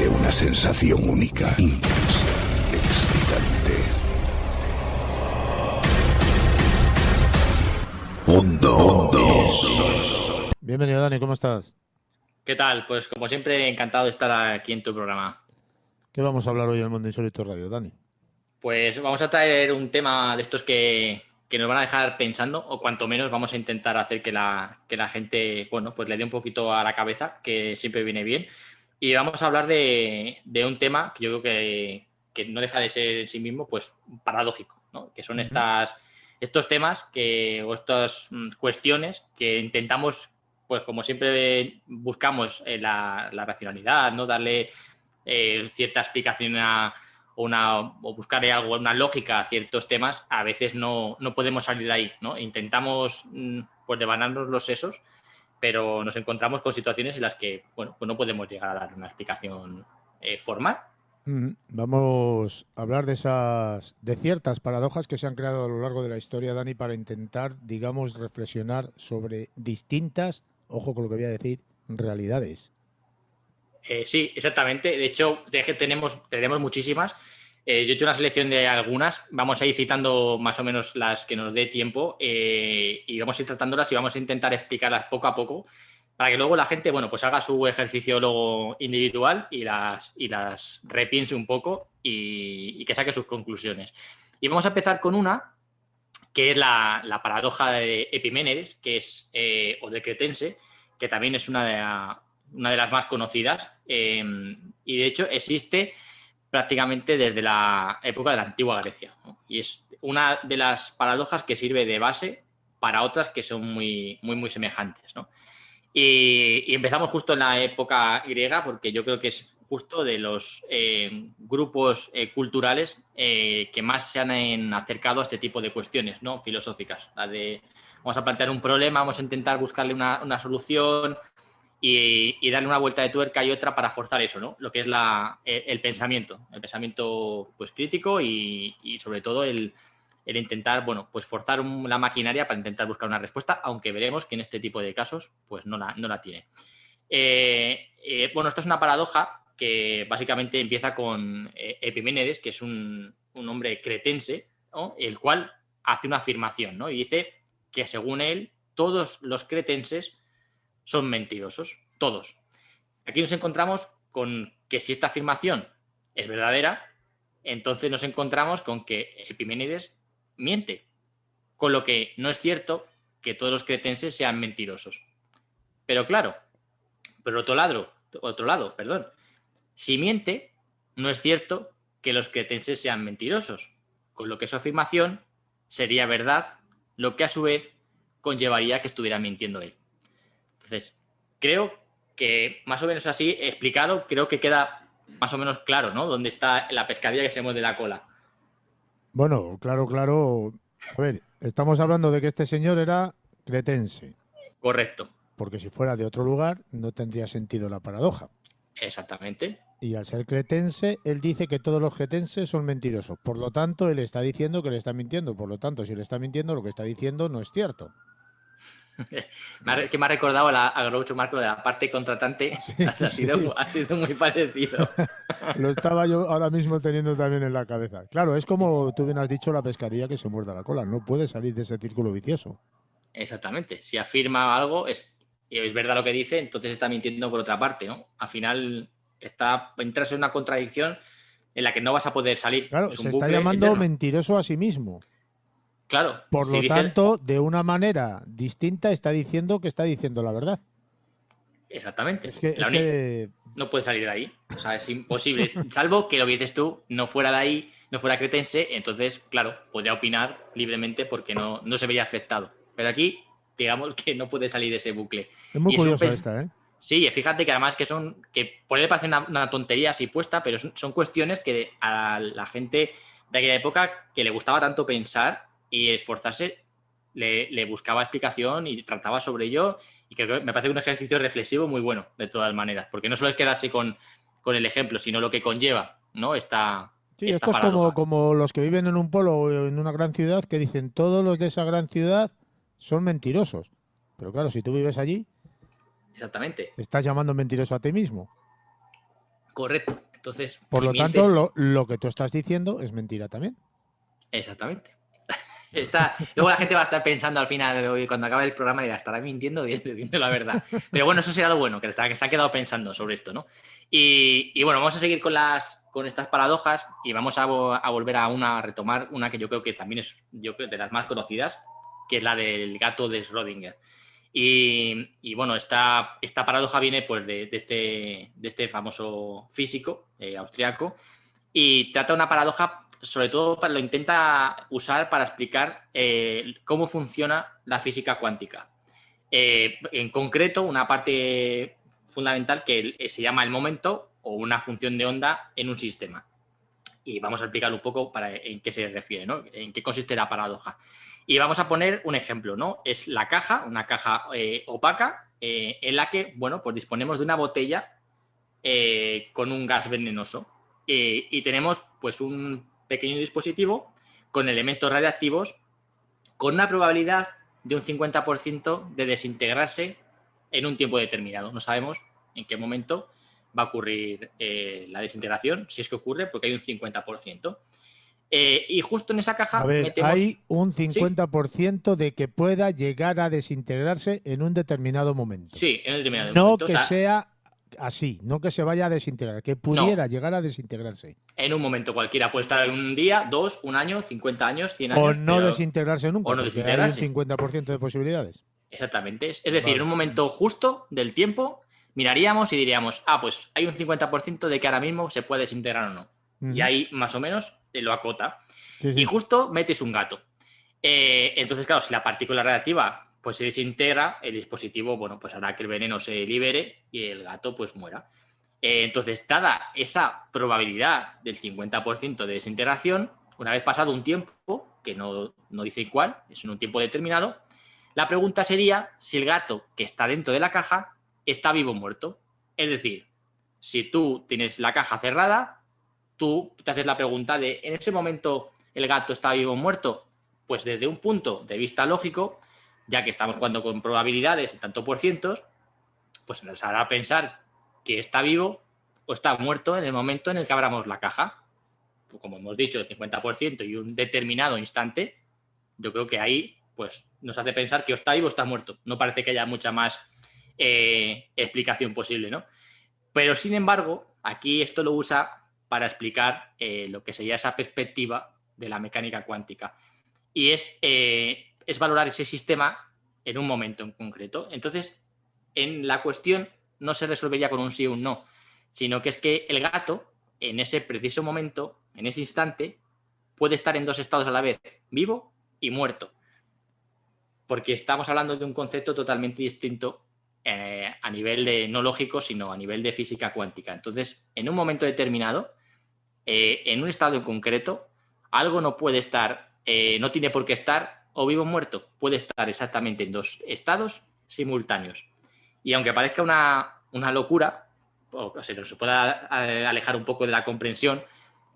provoque una sensación única, intensa, excitante. Mundo. Bienvenido, Dani, ¿cómo estás? ¿Qué tal? Pues como siempre, encantado de estar aquí en tu programa. ¿Qué vamos a hablar hoy en el Mundo Insólito Radio, Dani? Pues vamos a traer un tema de estos que nos van a dejar pensando, o cuanto menos vamos a intentar hacer que la gente, bueno, pues le dé un poquito a la cabeza, que siempre viene bien. Y vamos a hablar de un tema que yo creo que no deja de ser en sí mismo, pues, paradójico, ¿no? Que son estos temas o estas cuestiones que intentamos, pues como siempre buscamos la racionalidad, ¿no? Darle cierta explicación o buscarle algo, una lógica a ciertos temas. A veces no podemos salir de ahí, ¿no? Intentamos pues devanarnos los sesos, pero nos encontramos con situaciones en las que, bueno, pues no podemos llegar a dar una explicación formal. Vamos a hablar de ciertas paradojas que se han creado a lo largo de la historia, Dani, para intentar, digamos, reflexionar sobre distintas, ojo con lo que voy a decir, realidades. Sí, exactamente. De hecho, tenemos muchísimas. Yo he hecho una selección de algunas. Vamos a ir citando más o menos las que nos dé tiempo y vamos a ir tratándolas y vamos a intentar explicarlas poco a poco para que luego la gente, bueno, pues haga su ejercicio luego individual y las repiense un poco y que saque sus conclusiones. Y vamos a empezar con una que es la paradoja de Epiménides, que es, o de Cretense, que también es una de las más conocidas, y de hecho existe prácticamente desde la época de la antigua Grecia, ¿no? Y es una de las paradojas que sirve de base para otras que son muy, muy, muy semejantes, ¿no? Y empezamos justo en la época griega, porque yo creo que es justo de los grupos culturales que más se han acercado a este tipo de cuestiones, ¿no? Filosóficas. Vamos a plantear un problema, vamos a intentar buscarle una solución y darle una vuelta de tuerca y otra para forzar eso, ¿no? Lo que es el pensamiento pues crítico y sobre todo el intentar, bueno, pues forzar la maquinaria para intentar buscar una respuesta, aunque veremos que en este tipo de casos pues no la tiene. Bueno, esta es una paradoja que básicamente empieza con Epiménides, que es un hombre cretense, ¿no? El cual hace una afirmación, ¿no? Y dice que según él todos los cretenses son mentirosos, todos. Aquí nos encontramos con que si esta afirmación es verdadera, entonces nos encontramos con que Epiménides miente, con lo que no es cierto que todos los cretenses sean mentirosos. Pero claro, por otro lado, si miente, no es cierto que los cretenses sean mentirosos, con lo que su afirmación sería verdad, lo que a su vez conllevaría que estuviera mintiendo él. Entonces, creo que más o menos así explicado, creo que queda más o menos claro, ¿no? Dónde está la pescadilla que se muerde la cola. Bueno, claro. A ver, estamos hablando de que este señor era cretense. Correcto. Porque si fuera de otro lugar, no tendría sentido la paradoja. Exactamente. Y al ser cretense, él dice que todos los cretenses son mentirosos. Por lo tanto, él está diciendo que le está mintiendo. Por lo tanto, si le está mintiendo, lo que está diciendo no es cierto. Es que me ha recordado a Groucho Marx de la parte contratante. Sí, ha sido muy parecido. Lo estaba yo ahora mismo teniendo también en la cabeza. Claro, es como tú bien has dicho, la pescadilla que se muerda la cola. No puede salir de ese círculo vicioso. Exactamente. Si afirma algo y es verdad lo que dice, entonces está mintiendo por otra parte, ¿no? Al final entras en una contradicción en la que no vas a poder salir. Claro, se está llamando eterno. Mentiroso a sí mismo. Claro. Por lo tanto, de una manera distinta está diciendo que está diciendo la verdad. Exactamente. Es que no puede salir de ahí. O sea, es imposible. Salvo que lo que dices tú no fuera de ahí, no fuera cretense, entonces, claro, podría opinar libremente porque no se vería afectado. Pero aquí, digamos que no puede salir de ese bucle. Es muy curiosa esta, ¿eh? Sí, fíjate que además que puede parecer una tontería así puesta, pero son cuestiones que a la gente de aquella época que le gustaba tanto pensar y esforzarse, le buscaba explicación y trataba sobre ello, y creo que me parece un ejercicio reflexivo muy bueno, de todas maneras, porque no solo es quedarse con el ejemplo, sino lo que conlleva, ¿no? Sí, esto es como los que viven en un pueblo o en una gran ciudad que dicen todos los de esa gran ciudad son mentirosos. Pero claro, si tú vives allí, exactamente, te estás llamando mentiroso a ti mismo. Correcto. Entonces, Por si lo mientes, tanto, lo que tú estás diciendo es mentira también. exactamente. Luego la gente va a estar pensando al final, cuando acabe el programa, dirá, ¿estará mintiendo o diciendo la verdad? Pero bueno, eso será lo bueno, que se ha quedado pensando sobre esto, ¿no? Y bueno, vamos a seguir con estas paradojas y vamos a volver a retomar una que yo creo que también es de las más conocidas, que es la del gato de Schrödinger. Y bueno, esta paradoja viene pues de este famoso físico austriaco y trata una paradoja, sobre todo lo intenta usar para explicar cómo funciona la física cuántica. En concreto, una parte fundamental que se llama el momento o una función de onda en un sistema. Y vamos a explicar un poco en qué se refiere, ¿no? En qué consiste la paradoja. Y vamos a poner un ejemplo, ¿no? Es una caja opaca en la que, bueno, pues disponemos de una botella con un gas venenoso. Y tenemos pues un pequeño dispositivo con elementos radiactivos con una probabilidad de un 50% de desintegrarse en un tiempo determinado. No sabemos en qué momento va a ocurrir la desintegración, si es que ocurre, porque hay un 50%. Y justo en esa caja A ver, metemos... hay un ¿Sí? 50% de que pueda llegar a desintegrarse en un determinado momento. Sí, en un determinado No momento. que sea así, no que se vaya a desintegrar, que pudiera llegar a desintegrarse. En un momento cualquiera. Puede estar en un día, 2, un año, 50 años, 100 años. O no desintegrarse nunca, o no porque desintegrarse. hay un 50% de posibilidades. Exactamente. Es decir, en un momento justo del tiempo, miraríamos y diríamos, pues hay un 50% de que ahora mismo se puede desintegrar o no. Y ahí más o menos lo acota. Sí. Y justo metes un gato. Entonces, claro, si la partícula radiactiva pues se desintegra, el dispositivo, bueno, pues hará que el veneno se libere y el gato pues muera. Entonces, dada esa probabilidad del 50% de desintegración, una vez pasado un tiempo, que no dice cuál, es en un tiempo determinado, la pregunta sería si el gato que está dentro de la caja está vivo o muerto. Es decir, si tú tienes la caja cerrada, tú te haces la pregunta de, ¿en ese momento el gato está vivo o muerto? Pues desde un punto de vista lógico, ya que estamos jugando con probabilidades, tanto por cientos, pues nos hará pensar que está vivo o está muerto en el momento en el que abramos la caja. Pues como hemos dicho, el 50% y un determinado instante, yo creo que ahí pues nos hace pensar que o está vivo o está muerto. No parece que haya mucha más explicación posible, ¿no? Pero sin embargo, aquí esto lo usa para explicar lo que sería esa perspectiva de la mecánica cuántica. Y es valorar ese sistema en un momento en concreto. Entonces, en la cuestión no se resolvería con un sí o un no, sino que es que el gato, en ese preciso momento, en ese instante, puede estar en dos estados a la vez, vivo y muerto. Porque estamos hablando de un concepto totalmente distinto a nivel de no lógico, sino a nivel de física cuántica. Entonces, en un momento determinado, en un estado en concreto, algo no puede estar, no tiene por qué estar o vivo o muerto. Puede estar exactamente en dos estados simultáneos. Y aunque parezca una locura, o se nos pueda alejar un poco de la comprensión,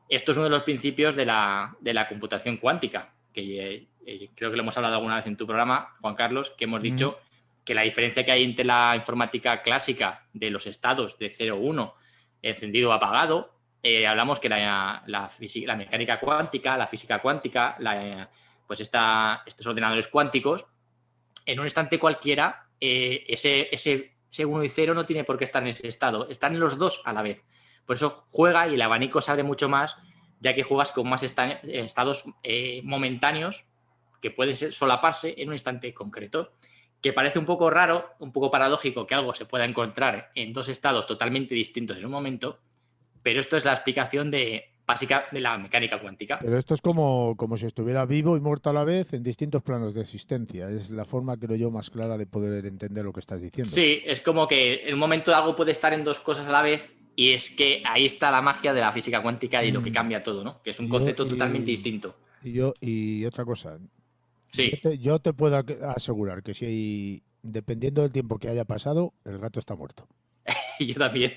esto es uno de los principios de la computación cuántica, que creo que lo hemos hablado alguna vez en tu programa, Juan Carlos, que hemos dicho que la diferencia que hay entre la informática clásica de los estados de 0, 1, encendido o apagado, hablamos que la mecánica cuántica, la física cuántica, pues estos ordenadores cuánticos, en un instante cualquiera, ese 1 y 0 no tiene por qué estar en ese estado, están en los dos a la vez. Por eso juega y el abanico se abre mucho más, ya que juegas con más estados momentáneos que pueden solaparse en un instante concreto. Que parece un poco raro, un poco paradójico que algo se pueda encontrar en dos estados totalmente distintos en un momento, pero esto es la explicación básica de la mecánica cuántica. Pero esto es como si estuviera vivo y muerto a la vez en distintos planos de existencia. Es la forma, creo yo, más clara de poder entender lo que estás diciendo. Sí, es como que en un momento algo puede estar en dos cosas a la vez y es que ahí está la magia de la física cuántica y lo que cambia todo, ¿no? Que es un concepto totalmente distinto. Y otra cosa. Sí. Yo te puedo asegurar que si, dependiendo del tiempo que haya pasado, el gato está muerto. Yo también.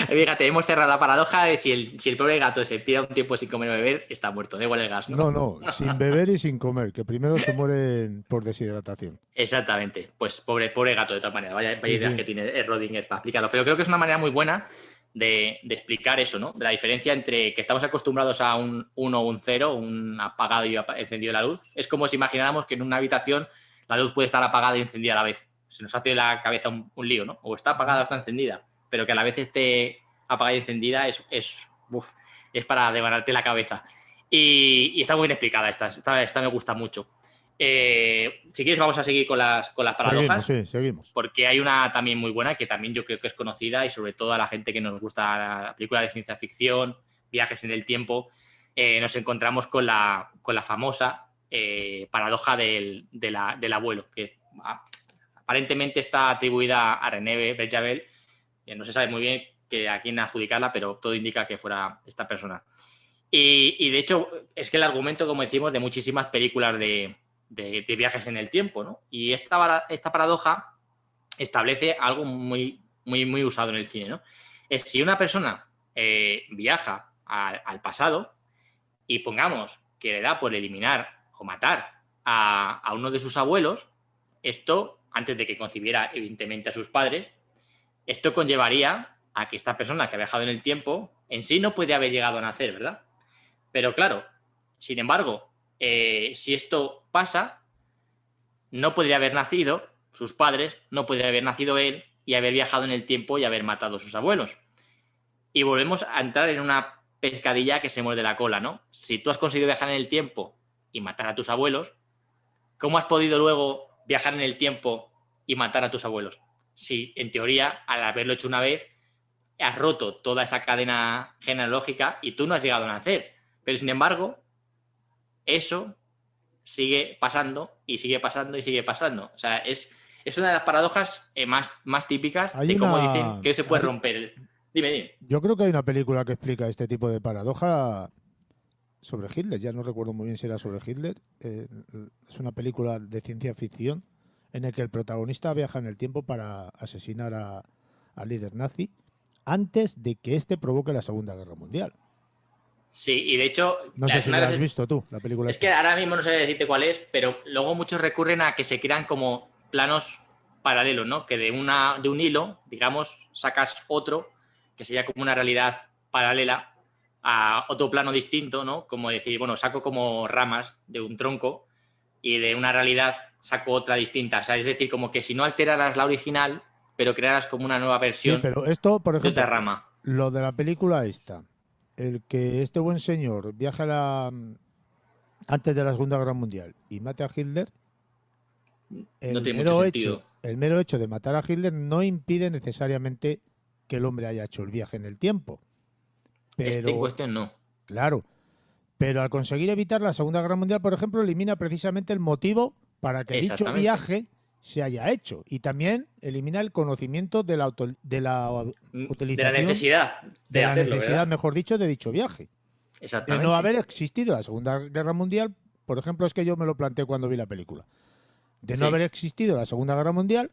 Fíjate, hemos cerrado la paradoja de si el pobre gato se tira un tiempo sin comer o beber, está muerto, da igual el gas, ¿no? No, sin beber y sin comer, que primero se mueren por deshidratación. Exactamente. Pues pobre gato, de todas maneras. Vaya Sí, ideas sí. que tiene Rodinger para explicarlo. Pero creo que es una manera muy buena de explicar eso, ¿no? De la diferencia entre que estamos acostumbrados a un 1 o un 0, un apagado y encendido de la luz. Es como si imagináramos que en una habitación la luz puede estar apagada y encendida a la vez. Se nos hace de la cabeza un lío, ¿no? O está apagada o está encendida. Pero que a la vez esté apagada y encendida es para devanarte la cabeza. Y está muy bien explicada esta me gusta mucho. Si quieres vamos a seguir con las paradojas. Seguimos. Porque hay una también muy buena que también yo creo que es conocida y sobre todo a la gente que nos gusta la película de ciencia ficción, viajes en el tiempo, nos encontramos con la famosa paradoja del abuelo, que aparentemente está atribuida a René Bechamel, que no se sabe muy bien a quién adjudicarla, pero todo indica que fuera esta persona. Y de hecho es que el argumento, como decimos, de muchísimas películas de viajes en el tiempo, ¿no? Y esta paradoja establece algo muy, muy, muy usado en el cine, ¿no? Es si una persona viaja al pasado y pongamos que le da por eliminar o matar a uno de sus abuelos, esto, antes de que concibiera evidentemente a sus padres, esto conllevaría a que esta persona que ha viajado en el tiempo en sí no puede haber llegado a nacer, ¿verdad? Pero claro, sin embargo, si esto pasa, no podría haber nacido sus padres, no podría haber nacido él y haber viajado en el tiempo y haber matado a sus abuelos. Y volvemos a entrar en una pescadilla que se muerde la cola, ¿no? Si tú has conseguido viajar en el tiempo y matar a tus abuelos, ¿cómo has podido luego viajar en el tiempo y matar a tus abuelos? Si, en teoría, al haberlo hecho una vez, has roto toda esa cadena genealógica y tú no has llegado a nacer. Pero, sin embargo, eso sigue pasando y sigue pasando y sigue pasando. O sea, es una de las paradojas más típicas de cómo dicen que se puede romper. Dime. Yo creo que hay una película que explica este tipo de paradoja sobre Hitler. Ya no recuerdo muy bien si era sobre Hitler. Es una película de ciencia ficción en la que el protagonista viaja en el tiempo para asesinar al líder nazi antes de que éste provoque la Segunda Guerra Mundial. Sí, y de hecho... No sé si la has visto tú, la película. Es que ahora mismo no sé decirte cuál es, pero luego muchos recurren a que se crean como planos paralelos, ¿no? Que de un hilo, digamos, sacas otro, que sería como una realidad paralela a otro plano distinto, ¿no? Como decir, bueno, saco como ramas de un tronco y de una realidad saco otra distinta. O sea, es decir, como que si no alteraras la original, pero crearas como una nueva versión, sí, pero esto, por ejemplo, de otra rama. Lo de la película esta, el que este buen señor viaja antes de la Segunda Guerra Mundial y mate a Hitler, no tiene mucho sentido. El mero hecho de matar a Hitler no impide necesariamente que el hombre haya hecho el viaje en el tiempo. Pero, en cuestión no. Claro, pero al conseguir evitar la Segunda Guerra Mundial, por ejemplo, elimina precisamente el motivo para que dicho viaje se haya hecho, y también elimina el conocimiento de la utilización, de la necesidad de hacerlo, necesidad, ¿verdad? Mejor dicho, de dicho viaje. Exactamente. De no haber existido la Segunda Guerra Mundial, por ejemplo, es que yo me lo planteé cuando vi la película. De no haber existido la Segunda Guerra Mundial,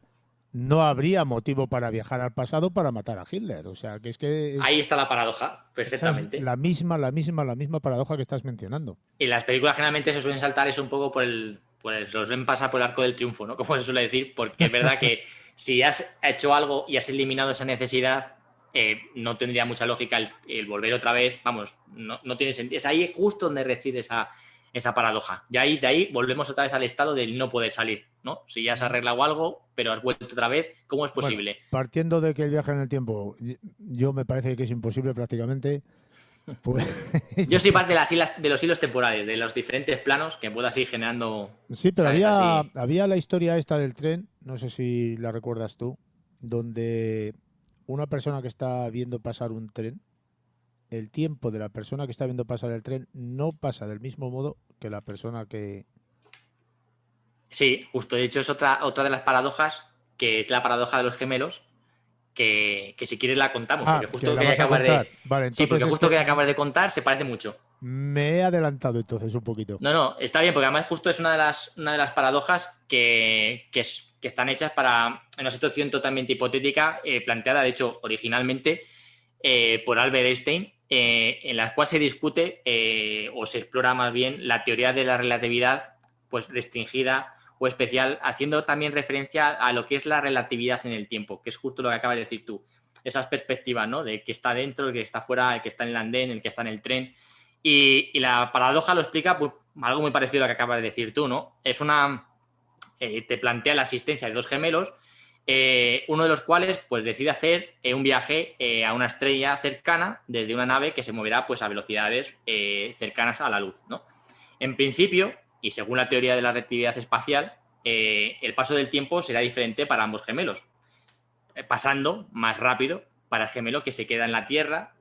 no habría motivo para viajar al pasado para matar a Hitler. O sea, que ahí está la paradoja, perfectamente. Es la misma paradoja que estás mencionando. Y las películas generalmente se suelen saltar eso un poco los ven pasar por el arco del triunfo, ¿no? Como se suele decir, porque es verdad que si has hecho algo y has eliminado esa necesidad, no tendría mucha lógica el volver otra vez. Vamos, no tiene sentido. Es ahí justo donde reside esa paradoja. Y de ahí volvemos otra vez al estado del no poder salir, ¿no? Si ya has arreglado algo, pero has vuelto otra vez, ¿cómo es posible? Bueno, partiendo de que el viaje en el tiempo, yo me parece que es imposible prácticamente. Pues, yo soy más de los hilos temporales, de los diferentes planos que puedas ir generando. Sí, pero había la historia esta del tren, no sé si la recuerdas tú, donde una persona que está viendo pasar un tren, el tiempo de la persona que está viendo pasar el tren no pasa del mismo modo que la persona que... Sí, justo. De hecho, es otra de las paradojas, que es la paradoja de los gemelos, que si quieres la contamos, porque justo que acabas de contar se parece mucho. Me he adelantado entonces un poquito. No, está bien, porque además justo es una de las paradojas que están hechas para una situación totalmente hipotética, planteada, de hecho, originalmente por Albert Einstein, en la cual se discute o se explora más bien la teoría de la relatividad pues restringida o especial, haciendo también referencia a lo que es la relatividad en el tiempo, que es justo lo que acabas de decir tú. Esas perspectivas, ¿no? De que está dentro, el que está fuera, el que está en el andén, el que está en el tren. Y la paradoja lo explica pues, algo muy parecido a lo que acabas de decir tú, ¿no? Te plantea la existencia de dos gemelos, uno de los cuales pues, decide hacer un viaje a una estrella cercana desde una nave que se moverá pues, a velocidades cercanas a la luz, ¿no? En principio, y según la teoría de la relatividad espacial, el paso del tiempo será diferente para ambos gemelos, pasando más rápido para el gemelo que se queda en la Tierra,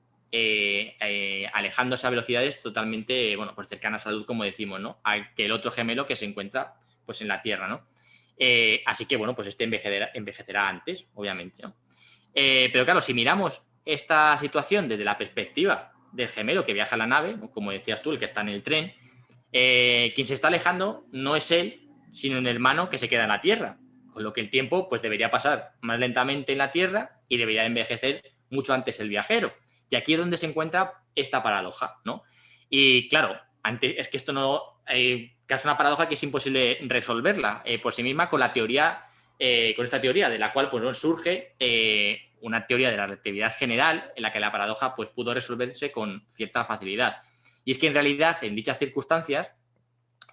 alejándose a velocidades totalmente, bueno, pues cercanas a la luz, como decimos, ¿no? A que el otro gemelo que se encuentra pues en la Tierra, ¿no? Así que, bueno, pues este envejecerá antes, obviamente, ¿no? Pero claro, si miramos esta situación desde la perspectiva del gemelo que viaja a la nave, ¿no? Como decías tú, el que está en el tren, quien se está alejando no es él, sino un hermano que se queda en la Tierra, con lo que el tiempo pues debería pasar más lentamente en la Tierra y debería envejecer mucho antes el viajero. Y aquí es donde se encuentra esta paradoja, ¿no? Y claro, es que esto no que es una paradoja que es imposible resolverla por sí misma con la teoría, con esta teoría de la cual pues surge una teoría de la relatividad general en la que la paradoja pues pudo resolverse con cierta facilidad. Y es que en realidad en dichas circunstancias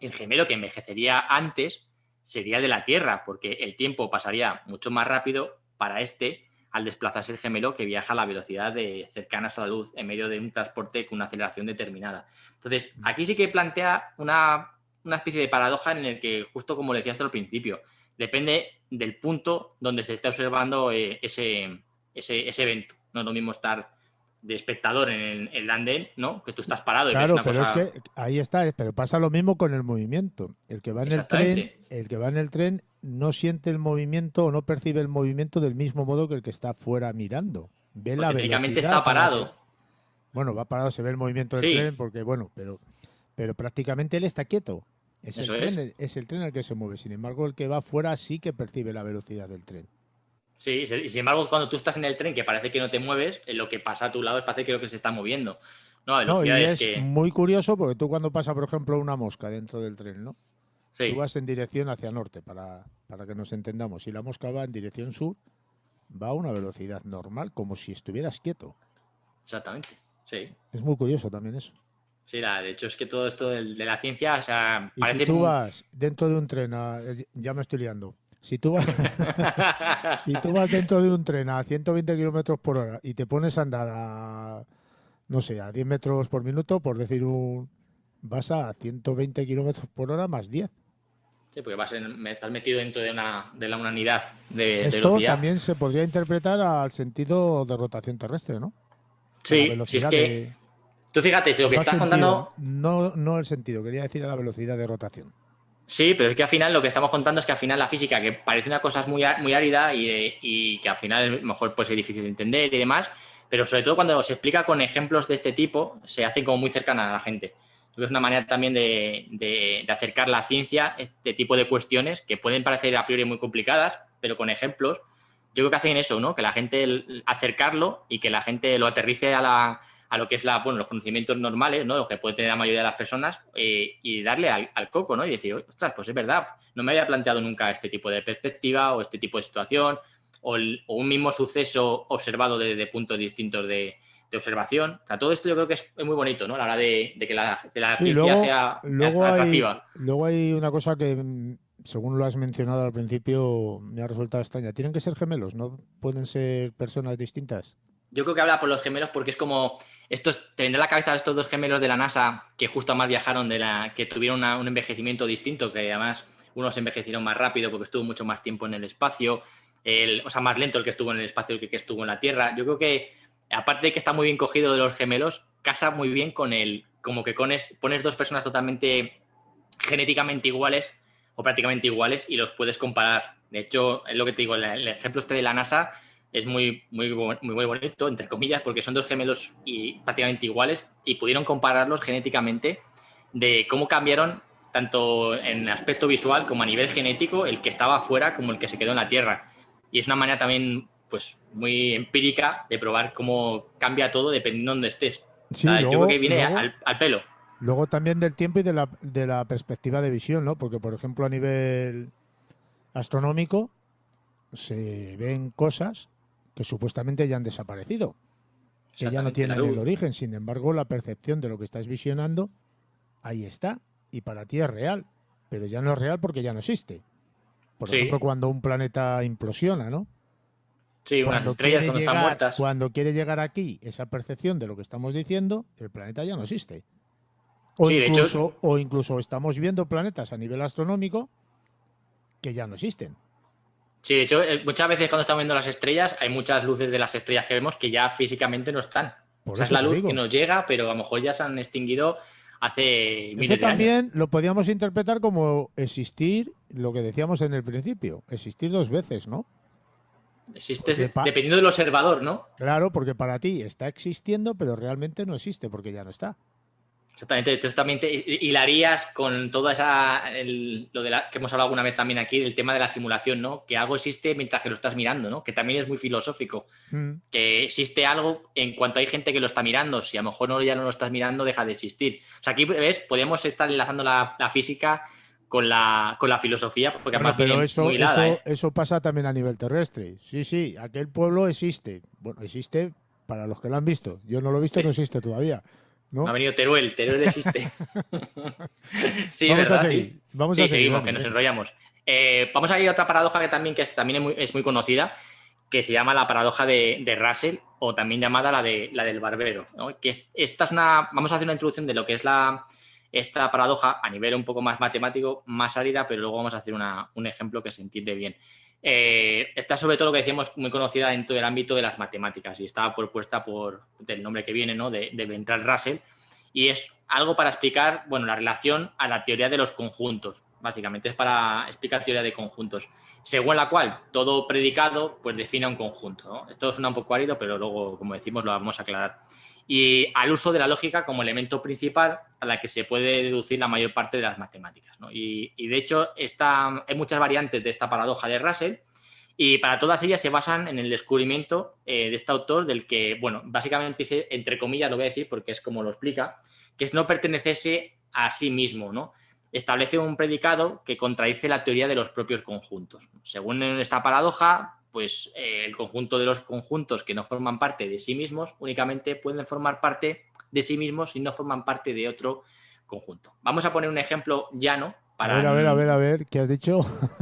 el gemelo que envejecería antes sería el de la Tierra, porque el tiempo pasaría mucho más rápido para este al desplazarse el gemelo que viaja a la velocidad de cercanas a la luz en medio de un transporte con una aceleración determinada. Entonces, aquí sí que plantea una especie de paradoja en el que, justo como decías al principio, depende del punto donde se está observando ese evento. No es lo mismo estar de espectador en el andén, ¿no? Que tú estás parado y ves Claro, una pero cosa... es que ahí está, pero pasa lo mismo con el movimiento. El que va en Exactamente. el que va en el tren no siente el movimiento o no percibe el movimiento del mismo modo que el que está fuera mirando. Ve la Porque técnicamente velocidad está a la que, parado. bueno, va parado, se ve el movimiento del Sí, tren porque, bueno, pero prácticamente él está quieto. eso es. Es el tren el que se mueve. Sin embargo, el que va fuera sí que percibe la velocidad del tren. Sí, y sin embargo, cuando tú estás en el tren, que parece que no te mueves, lo que pasa a tu lado parece que lo que se está moviendo. No, a No, y velocidades es que... muy curioso porque tú cuando pasa, por ejemplo, una mosca dentro del tren, ¿no? Tú Sí, vas en dirección hacia norte, para que nos entendamos. Si la mosca va en dirección sur, va a una velocidad normal, como si estuvieras quieto. exactamente. Sí, Es muy curioso también eso. sí, de hecho es que todo esto de la ciencia, o sea, Y si parece... tú vas dentro de un tren, ya me estoy liando. Si tú vas, si tú vas dentro de un tren a 120 kilómetros por hora y te pones a andar no sé, a 10 metros por minuto, por decir vas a 120 kilómetros por hora más 10. Sí, porque estás metido dentro de una unidad de Esto velocidad. también se podría interpretar al sentido de rotación terrestre, ¿no? A la Sí, si es velocidad que... de... Tú fíjate, si lo que No al estás sentido, contando... no el sentido, quería decir a la velocidad de rotación. Sí, pero es que al final lo que estamos contando es que al final la física, que parece una cosa muy árida y que al final a lo mejor puede ser difícil de entender y demás, pero sobre todo cuando se explica con ejemplos de este tipo, se hace como muy cercana a la gente. Es una manera también de acercar la ciencia, este tipo de cuestiones que pueden parecer a priori muy complicadas, pero con ejemplos, yo creo que hacen eso, ¿no? Que la gente acercarlo y que la gente lo aterrice a lo que es los conocimientos normales, ¿no? Lo que puede tener la mayoría de las personas y darle al coco, ¿no? Y decir, ostras, pues es verdad, no me había planteado nunca este tipo de perspectiva o este tipo de situación o un mismo suceso observado desde puntos distintos de observación. O sea, todo esto yo creo que es muy bonito, ¿no? A la hora de que la Sí, ciencia sea atractiva. luego hay una cosa que, según lo has mencionado al principio, me ha resultado extraña. Tienen que ser gemelos, no pueden ser personas distintas. Yo creo que habla por los gemelos porque es como te vendrá a la cabeza estos dos gemelos de la NASA que justo más viajaron que tuvieron un envejecimiento distinto, que además unos envejecieron más rápido porque estuvo mucho más tiempo en el espacio, o sea, más lento el que estuvo en el espacio que estuvo en la Tierra. Yo creo que, aparte de que está muy bien cogido de los gemelos, casa muy bien con como que pones dos personas totalmente genéticamente iguales o prácticamente iguales y los puedes comparar. De hecho, es lo que te digo, el ejemplo este de la NASA es muy bonito, entre comillas, porque son dos gemelos y prácticamente iguales y pudieron compararlos genéticamente de cómo cambiaron tanto en aspecto visual como a nivel genético el que estaba afuera como el que se quedó en la Tierra. Y es una manera también pues muy empírica de probar cómo cambia todo dependiendo de donde estés. Sí, O sea, yo creo luego, que viene al pelo. luego también del tiempo y de la perspectiva de visión, ¿no? Porque, por ejemplo, a nivel astronómico se ven cosas que supuestamente ya han desaparecido, que ya no tienen el origen. Sin embargo, la percepción de lo que estás visionando, ahí está. Y para ti es real, pero ya no es real porque ya no existe. Por ejemplo, cuando un planeta implosiona, ¿no? Sí, unas estrellas cuando están muertas. Cuando quiere llegar aquí, esa percepción de lo que estamos diciendo, el planeta ya no existe. O incluso estamos viendo planetas a nivel astronómico que ya no existen. Sí, de hecho, muchas veces cuando estamos viendo las estrellas, hay muchas luces de las estrellas que vemos que ya físicamente no están. Esa es la luz que nos llega, pero a lo mejor ya se han extinguido hace miles de años. Eso también lo podríamos interpretar como existir, lo que decíamos en el principio, existir dos veces, ¿no? Existe dependiendo del observador, ¿no? Claro, porque para ti está existiendo, pero realmente no existe porque ya no está. Exactamente, entonces también te hilarías con toda esa, que hemos hablado alguna vez también aquí, del tema de la simulación, ¿no? Que algo existe mientras que lo estás mirando, ¿no? Que también es muy filosófico. Que existe algo en cuanto hay gente que lo está mirando. Si a lo mejor ya no lo estás mirando, deja de existir. O sea, aquí, ¿ves? Podemos estar enlazando la física con la filosofía, porque además pero viene muy hilada, eso pasa también a nivel terrestre. Sí, aquel pueblo existe. Bueno, existe para los que lo han visto. Yo no lo he visto, no existe todavía. ¿No? Ha venido Teruel existe. Sí, vamos ¿verdad? A seguir. Sí, vamos a seguir, seguimos, que nos enrollamos. Vamos a ir a otra paradoja que también es muy conocida, que se llama la paradoja de Russell, o también llamada la del barbero, ¿no? Vamos a hacer una introducción de lo que es esta paradoja a nivel un poco más matemático, más árida, pero luego vamos a hacer un ejemplo que se entiende bien. Esta sobre todo lo que decíamos muy conocida dentro del ámbito de las matemáticas y está propuesta del nombre que viene, ¿no? de Bertrand Russell, y es algo para explicar, bueno, la relación a la teoría de los conjuntos. Básicamente es para explicar teoría de conjuntos, según la cual todo predicado pues define un conjunto, ¿no? Esto suena un poco árido, pero luego, como decimos, lo vamos a aclarar. Y al uso de la lógica como elemento principal a la que se puede deducir la mayor parte de las matemáticas, ¿no? Y de hecho hay muchas variantes de esta paradoja de Russell y para todas ellas se basan en el descubrimiento de este autor del que, bueno, básicamente dice, entre comillas lo voy a decir porque es como lo explica, que es no pertenecerse a sí mismo, ¿no? Establece un predicado que contradice la teoría de los propios conjuntos. Según esta paradoja, pues el conjunto de los conjuntos que no forman parte de sí mismos únicamente pueden formar parte de sí mismos si no forman parte de otro conjunto. Vamos a poner un ejemplo llano para... A ver, ¿qué has dicho?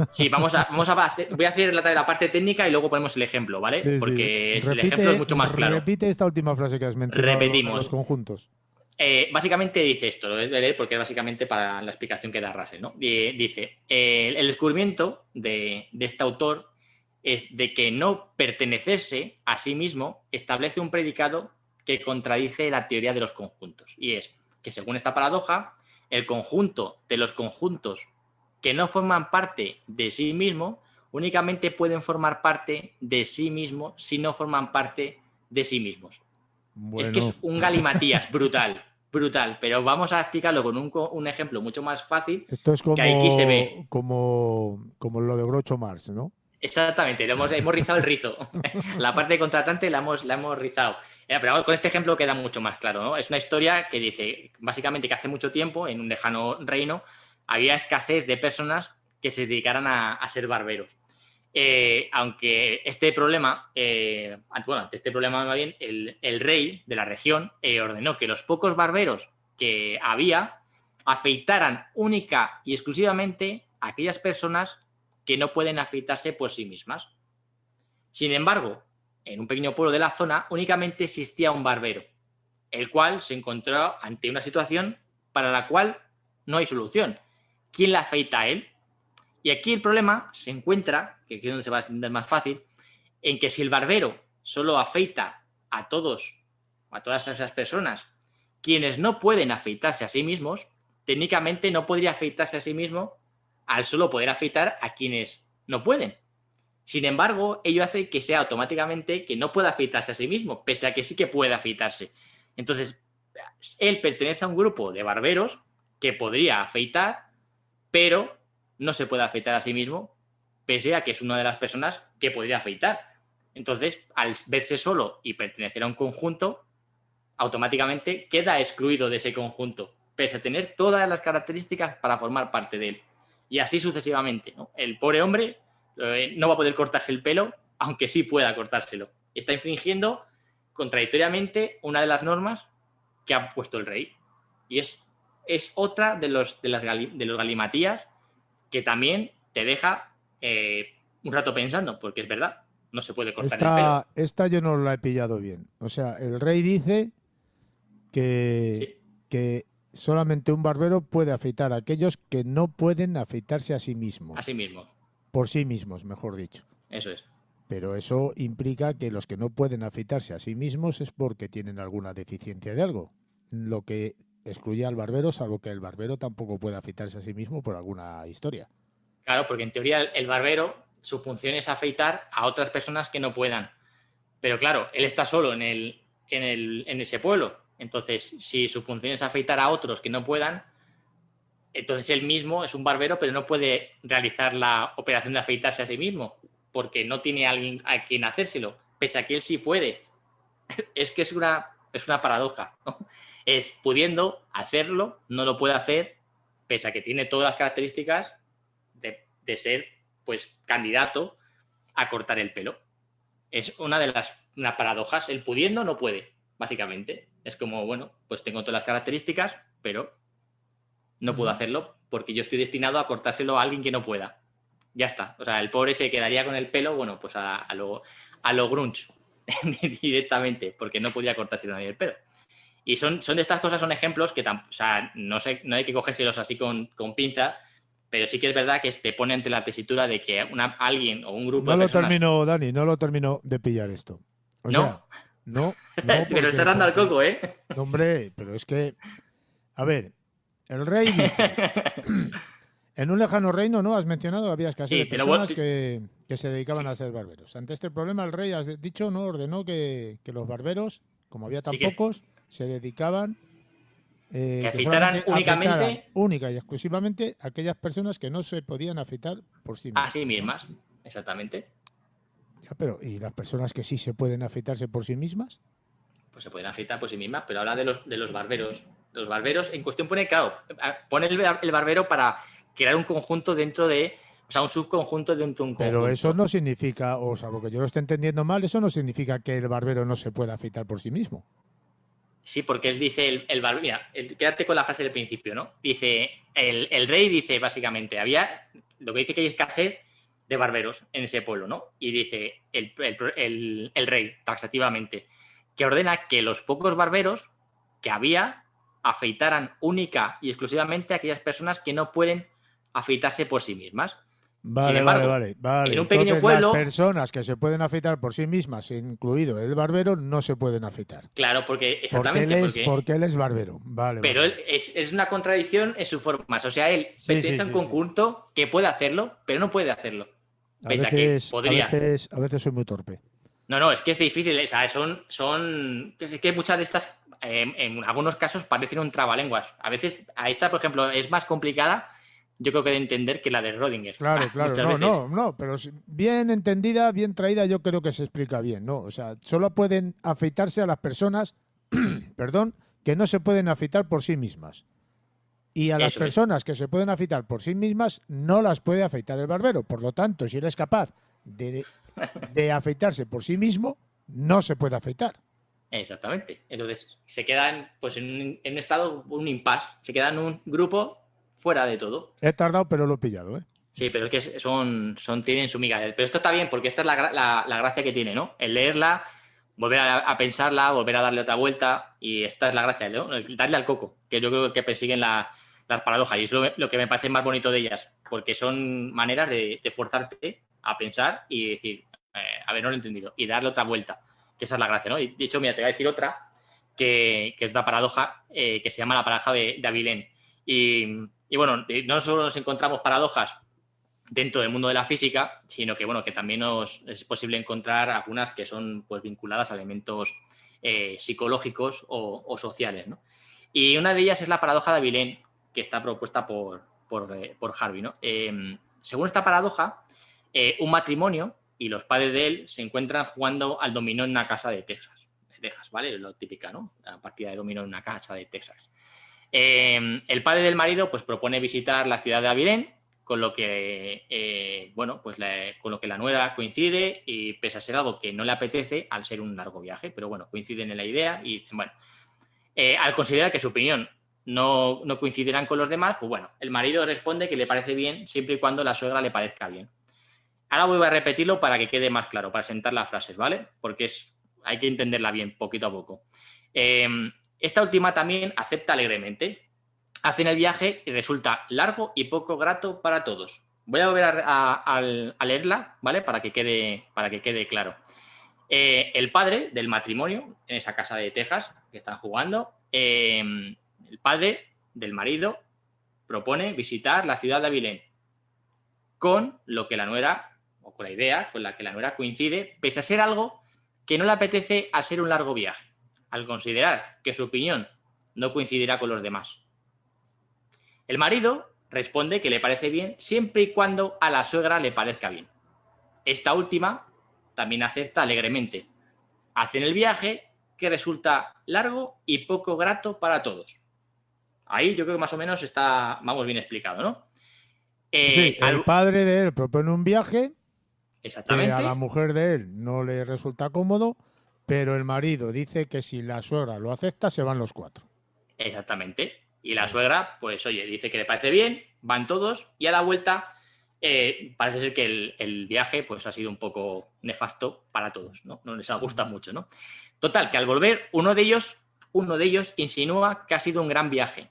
Sí, voy a hacer la parte técnica y luego ponemos el ejemplo, ¿vale? Sí, porque el ejemplo es mucho más claro. Repite esta última frase que has mencionado. Repetimos. Los conjuntos. Básicamente dice esto, lo voy a leer porque es básicamente para la explicación que da Russell, ¿no? Dice, el descubrimiento de este autor es de que no pertenecerse a sí mismo establece un predicado que contradice la teoría de los conjuntos. Y es que, según esta paradoja, el conjunto de los conjuntos que no forman parte de sí mismo únicamente pueden formar parte de sí mismo si no forman parte de sí mismos. Bueno. Es que es un galimatías brutal, pero vamos a explicarlo con un ejemplo mucho más fácil. Esto es como, que aquí se ve. Como lo de Groucho Marx, ¿no? Exactamente, hemos rizado el rizo. La parte contratante la hemos rizado. Pero con este ejemplo queda mucho más claro, ¿no? Es una historia que dice, básicamente, que hace mucho tiempo, en un lejano reino, había escasez de personas que se dedicaran a ser barberos. Aunque este problema, ante este problema más bien, el rey de la región ordenó que los pocos barberos que había afeitaran única y exclusivamente a aquellas personas que no pueden afeitarse por sí mismas. Sin embargo, en un pequeño pueblo de la zona únicamente existía un barbero, el cual se encontró ante una situación para la cual no hay solución. ¿Quién le afeita a él? Y aquí el problema se encuentra, que aquí es donde se va a entender más fácil, en que si el barbero solo afeita a todas esas personas quienes no pueden afeitarse a sí mismos, técnicamente no podría afeitarse a sí mismo al solo poder afeitar a quienes no pueden. Sin embargo, ello hace que sea automáticamente que no pueda afeitarse a sí mismo, pese a que sí que puede afeitarse. Entonces, él pertenece a un grupo de barberos que podría afeitar, pero no se puede afeitar a sí mismo, pese a que es una de las personas que podría afeitar. Entonces, al verse solo y pertenecer a un conjunto, automáticamente queda excluido de ese conjunto, pese a tener todas las características para formar parte de él. Y así sucesivamente, ¿no? El pobre hombre no va a poder cortarse el pelo, aunque sí pueda cortárselo. Está infringiendo contradictoriamente una de las normas que ha puesto el rey. Y es otra de los galimatías que también te deja un rato pensando, porque es verdad, no se puede cortar el pelo. Esta yo no la he pillado bien. O sea, el rey dice Sí, que solamente un barbero puede afeitar a aquellos que no pueden afeitarse a sí mismos. así mismo, Por sí mismos, mejor dicho. eso es. Pero eso implica que los que no pueden afeitarse a sí mismos es porque tienen alguna deficiencia de algo. Lo que excluye al barbero, salvo que el barbero tampoco puede afeitarse a sí mismo por alguna historia. Claro, porque en teoría el barbero, su función es afeitar a otras personas que no puedan. Pero claro, él está solo en ese pueblo. Entonces, si su función es afeitar a otros que no puedan, entonces él mismo es un barbero, pero no puede realizar la operación de afeitarse a sí mismo, porque no tiene alguien a quien hacérselo, pese a que él sí puede. Es que es una paradoja, ¿no? Es pudiendo hacerlo, no lo puede hacer, pese a que tiene todas las características de ser, pues, candidato a cortar el pelo. Es una de las paradojas. El pudiendo no puede, básicamente. Es como, bueno, pues tengo todas las características, pero no puedo hacerlo porque yo estoy destinado a cortárselo a alguien que no pueda. Ya está. O sea, el pobre se quedaría con el pelo, bueno, pues a lo grunge directamente, porque no podría cortárselo a nadie el pelo. Y son de estas cosas, son ejemplos que o sea, no hay que cogérselos así con pinza, pero sí que es verdad que te pone ante la tesitura de que alguien o un grupo No de lo personas... termino, Dani, no lo termino de pillar esto. O sea, No, no, me lo estás dando al coco, ¿eh? No, hombre, pero es que, a ver, el rey dice, en un lejano reino, ¿no? Has mencionado, había escasez de Sí, personas que se dedicaban sí, a ser barberos. Ante este problema, el rey, has dicho, ¿no? Ordenó que los barberos, como había tan sí que pocos, se dedicaban, que que afeitaran solamente afeitaran únicamente única y exclusivamente a aquellas personas que no se podían afeitar por sí a sí mismas, ¿no? mismas, exactamente. Ya, pero, ¿y las personas que sí se pueden afeitarse por sí mismas? Pues se pueden afeitar por sí mismas, pero habla de los barberos. Los barberos, en cuestión pone, claro, pone el barbero para crear un conjunto dentro de, o sea, un subconjunto dentro de un Pero eso conjunto. no significa, o salvo que yo lo esté entendiendo mal, eso no significa que el barbero no se pueda afeitar por sí mismo. Sí, porque él dice, el barbero, mira, quédate con la frase del principio, ¿no? Dice, el rey dice, básicamente, lo que dice que hay escasez de barberos en ese pueblo, ¿no? Y dice el rey, taxativamente, que ordena que los pocos barberos que había afeitaran única y exclusivamente a aquellas personas que no pueden afeitarse por sí mismas. Sin Vale, vale, embargo, vale, vale. en un pequeño Entonces las pueblo, personas que se pueden afeitar por sí mismas, incluido el barbero, no se pueden afeitar. claro, porque exactamente, Porque él es barbero. Vale, pero vale. él es una contradicción en su forma. O sea, él Sí, sí, pertenece a un sí, sí. conjunto que puede hacerlo, pero no puede hacerlo. Pese a que podría. A veces soy muy torpe. No, es que es difícil. O sea, es que muchas de estas, en algunos casos, parecen un trabalenguas. A veces, a esta, por ejemplo, es más complicada, yo creo que de entender que la de Rodinger. Claro, claro, Muchas veces. pero bien entendida, bien traída, yo creo que se explica bien, ¿no? O sea, solo pueden afeitarse a las personas, perdón, que no se pueden afeitar por sí mismas. Y a las Eso es. personas que se pueden afeitar por sí mismas, no las puede afeitar el barbero. Por lo tanto, si eres capaz de afeitarse por sí mismo, no se puede afeitar. Exactamente. Entonces, se quedan pues, en un estado, un impasse. Se quedan en un grupo fuera de todo. He tardado, pero lo he pillado, ¿eh? Sí, pero es que tienen su miga. Pero esto está bien porque esta es la gracia que tiene, ¿no? El leerla, volver a pensarla, volver a darle otra vuelta y esta es la gracia, ¿no? El darle al coco, que yo creo que persiguen las paradojas y es lo que me parece más bonito de ellas, porque son maneras de forzarte a pensar y decir, a ver, no lo he entendido, y darle otra vuelta, que esa es la gracia, ¿no? Y de hecho, mira, te voy a decir otra que es una paradoja que se llama la paradoja de Avilén. Y bueno, no solo nos encontramos paradojas dentro del mundo de la física, sino que, bueno, que también es posible encontrar algunas que son pues, vinculadas a elementos psicológicos o sociales, ¿no? Y una de ellas es la paradoja de Abilene, que está propuesta por Harvey, ¿no? Según esta paradoja, un matrimonio y los padres de él se encuentran jugando al dominó en una casa de Texas, ¿vale? Lo típica, ¿no? La partida de dominó en una casa de Texas. El padre del marido pues propone visitar la ciudad de Abilene, con lo que con lo que la nuera coincide, y pese a ser algo que no le apetece al ser un largo viaje, pero bueno, coinciden en la idea y dicen, bueno, al considerar que su opinión no coincidirán con los demás, pues bueno, el marido responde que le parece bien siempre y cuando la suegra le parezca bien. Ahora voy a repetirlo para que quede más claro, para sentar las frases, ¿vale? Porque hay que entenderla bien, poquito a poco. Esta última también acepta alegremente. Hacen el viaje y resulta largo y poco grato para todos. Voy a volver a leerla, ¿vale? Para que quede claro. El padre del matrimonio, en esa casa de Texas que están jugando, el padre del marido propone visitar la ciudad de Abilene, con lo que la nuera, o con la idea con la que la nuera coincide, pese a ser algo que no le apetece a ser un largo viaje, al considerar que su opinión no coincidirá con los demás. El marido responde que le parece bien siempre y cuando a la suegra le parezca bien. Esta última también acepta alegremente. Hacen el viaje, que resulta largo y poco grato para todos. Ahí yo creo que más o menos vamos bien explicado, ¿no? Sí, el padre de él propone un viaje exactamente, que a la mujer de él no le resulta cómodo, pero el marido dice que si la suegra lo acepta, se van los 4. Exactamente. Y la suegra, pues oye, dice que le parece bien, van todos, y a la vuelta parece ser que el viaje pues ha sido un poco nefasto para todos, ¿no? No les ha gustado mucho, ¿no? Total, que al volver, uno de ellos insinúa que ha sido un gran viaje.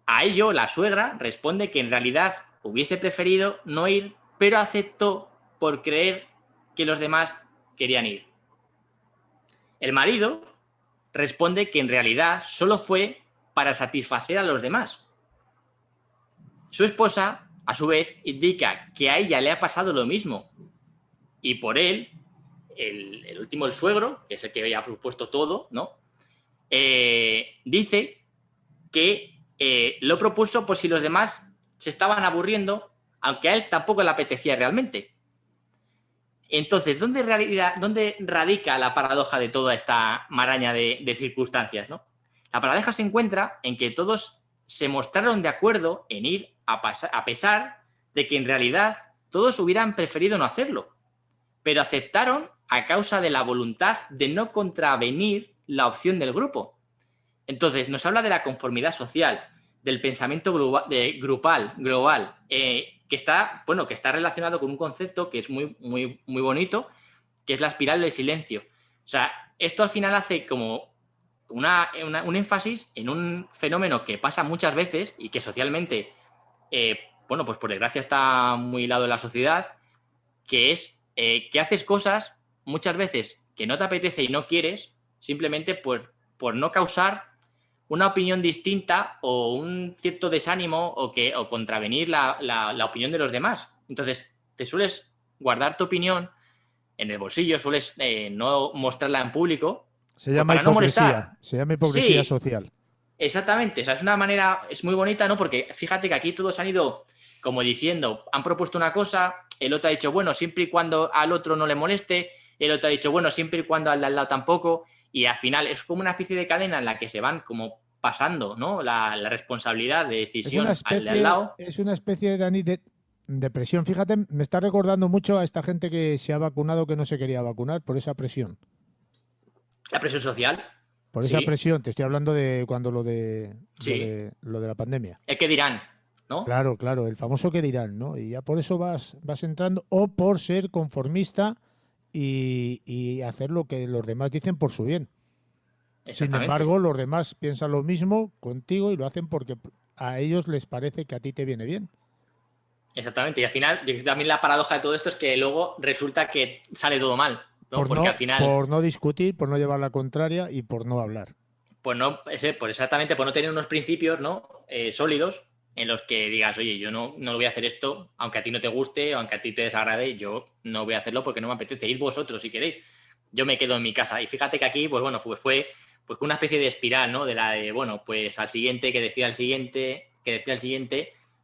A ello, la suegra responde que en realidad hubiese preferido no ir, pero aceptó por creer que los demás querían ir. El marido responde que en realidad solo fue para satisfacer a los demás. Su esposa, a su vez, indica que a ella le ha pasado lo mismo, y por él, el último, el suegro, que es el que había propuesto todo, ¿no? Dice que lo propuso por si los demás se estaban aburriendo, aunque a él tampoco le apetecía realmente. Entonces, ¿dónde radica la paradoja de toda esta maraña de circunstancias, ¿no? La paradoja se encuentra en que todos se mostraron de acuerdo en ir a pesar de que en realidad todos hubieran preferido no hacerlo, pero aceptaron a causa de la voluntad de no contravenir la opción del grupo. Entonces, nos habla de la conformidad social, del pensamiento global, que está relacionado con un concepto que es muy, muy, muy bonito, que es la espiral del silencio. O sea, esto al final hace como un énfasis en un fenómeno que pasa muchas veces y que socialmente, pues por desgracia está muy hilado en la sociedad, que es que haces cosas muchas veces que no te apetece y no quieres, simplemente por no causar una opinión distinta o un cierto desánimo o contravenir la opinión de los demás. Entonces, te sueles guardar tu opinión en el bolsillo, sueles no mostrarla en público. Se llama hipocresía. Se llama hipocresía social. Exactamente. O sea, es una manera, es muy bonita, ¿no? Porque fíjate que aquí todos han ido como diciendo, han propuesto una cosa, el otro ha dicho, bueno, siempre y cuando al otro no le moleste, el otro ha dicho, bueno, siempre y cuando al de al lado tampoco, y al final es como una especie de cadena en la que se van como pasando, ¿no? La responsabilidad de decisión al de al lado. Es una especie, Dani, de presión. Fíjate, me está recordando mucho a esta gente que se ha vacunado que no se quería vacunar por esa presión. La presión social. Por esa presión, te estoy hablando de cuando lo de la pandemia. El que dirán, ¿no? Claro, el famoso que dirán, ¿no? Y ya por eso vas entrando, o por ser conformista y hacer lo que los demás dicen por su bien. Sin embargo, los demás piensan lo mismo contigo y lo hacen porque a ellos les parece que a ti te viene bien. Exactamente, y al final también la paradoja de todo esto es que luego resulta que sale todo mal, ¿no? Porque al final, por no discutir, por no llevar la contraria y por no hablar. Por no tener unos principios, ¿no? Sólidos, en los que digas, oye, yo no voy a hacer esto, aunque a ti no te guste, aunque a ti te desagrade, yo no voy a hacerlo porque no me apetece. Id vosotros si queréis. Yo me quedo en mi casa. Y fíjate que aquí, pues bueno, fue pues una especie de espiral, ¿no? De la de, bueno, pues al siguiente, que decía el siguiente,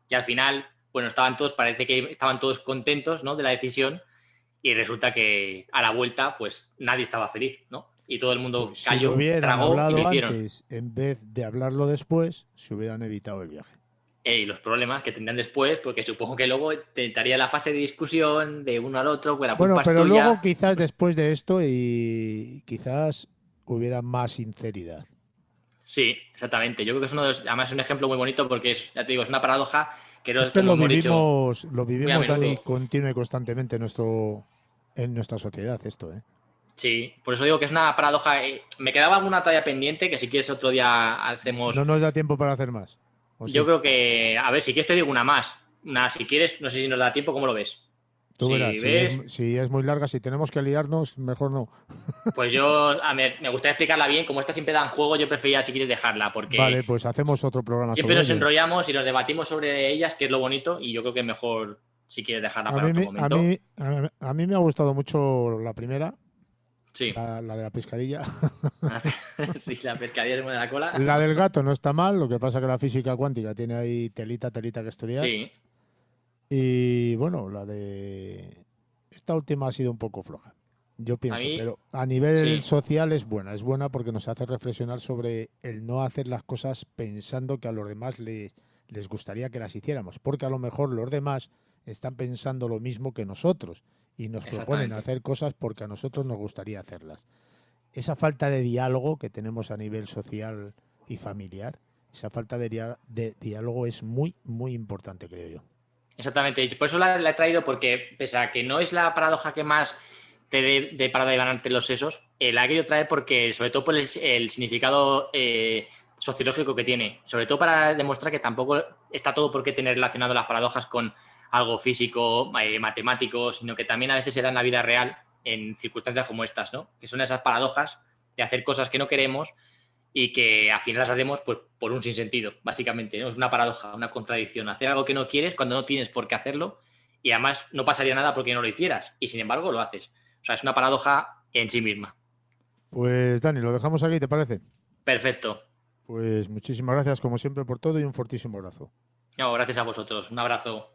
y al final, bueno, parece que estaban todos contentos, ¿no? De la decisión, y resulta que a la vuelta, pues nadie estaba feliz, ¿no? Y todo el mundo Pues cayó, si lo hubieran tragó hablado y lo hicieron. antes, en vez de hablarlo después, se hubieran evitado el viaje. Y los problemas que tendrán después, porque supongo que luego entraría la fase de discusión de uno al otro, pues la culpa Bueno, es pero tuya. luego quizás después de esto y quizás hubiera más sinceridad. Sí, exactamente. Yo creo que es además es un ejemplo muy bonito porque ya te digo, es una paradoja que no Es es que como lo hemos dicho vivimos, muy a Dani, menudo. continua y constantemente en nuestra sociedad esto, ¿eh? Sí, por eso digo que es una paradoja. Me quedaba alguna talla pendiente que si quieres otro día hacemos. No nos da tiempo para hacer más. ¿O Yo sí? creo que, a ver, si quieres te digo una más. Si quieres, no sé si nos da tiempo, ¿cómo lo ves? Tú Si verás, ves, si es muy larga, si tenemos que liarnos, mejor no. pues me gustaría explicarla bien. Como esta siempre da en juego, yo prefería si quieres dejarla, porque Vale, pues hacemos otro programa siempre sobre nos ello. enrollamos y nos debatimos sobre ellas, que es lo bonito, y yo creo que es mejor si quieres dejarla A para mí, otro momento. a mí me ha gustado mucho la primera, Sí. la de la pescadilla. Sí, la pescadilla se mueve la cola. La del gato no está mal, lo que pasa que la física cuántica tiene ahí telita que estudiar. Sí, Y bueno, esta última ha sido un poco floja, yo pienso, mí, pero a nivel sí. social es buena porque nos hace reflexionar sobre el no hacer las cosas pensando que a los demás les gustaría que las hiciéramos, porque a lo mejor los demás están pensando lo mismo que nosotros y nos proponen Exactamente. hacer cosas porque a nosotros nos gustaría hacerlas. Esa falta de diálogo que tenemos a nivel social y familiar, esa falta de diálogo es muy, muy importante, creo yo. Exactamente. Por eso la he traído, porque pese a que no es la paradoja que más te dé para devanarte los sesos, la he querido traer porque, sobre todo por el significado sociológico que tiene, sobre todo para demostrar que tampoco está todo por qué tener relacionado las paradojas con algo físico, matemático, sino que también a veces se da en la vida real en circunstancias como estas, ¿no? Que son esas paradojas de hacer cosas que no queremos y que al final las hacemos pues, por un sinsentido, básicamente, ¿no? Es una paradoja, una contradicción. Hacer algo que no quieres cuando no tienes por qué hacerlo y además no pasaría nada porque no lo hicieras y sin embargo lo haces. O sea, es una paradoja en sí misma. Pues Dani, lo dejamos aquí, ¿te parece? Perfecto. Pues muchísimas gracias como siempre por todo y un fortísimo abrazo. No, gracias a vosotros. Un abrazo.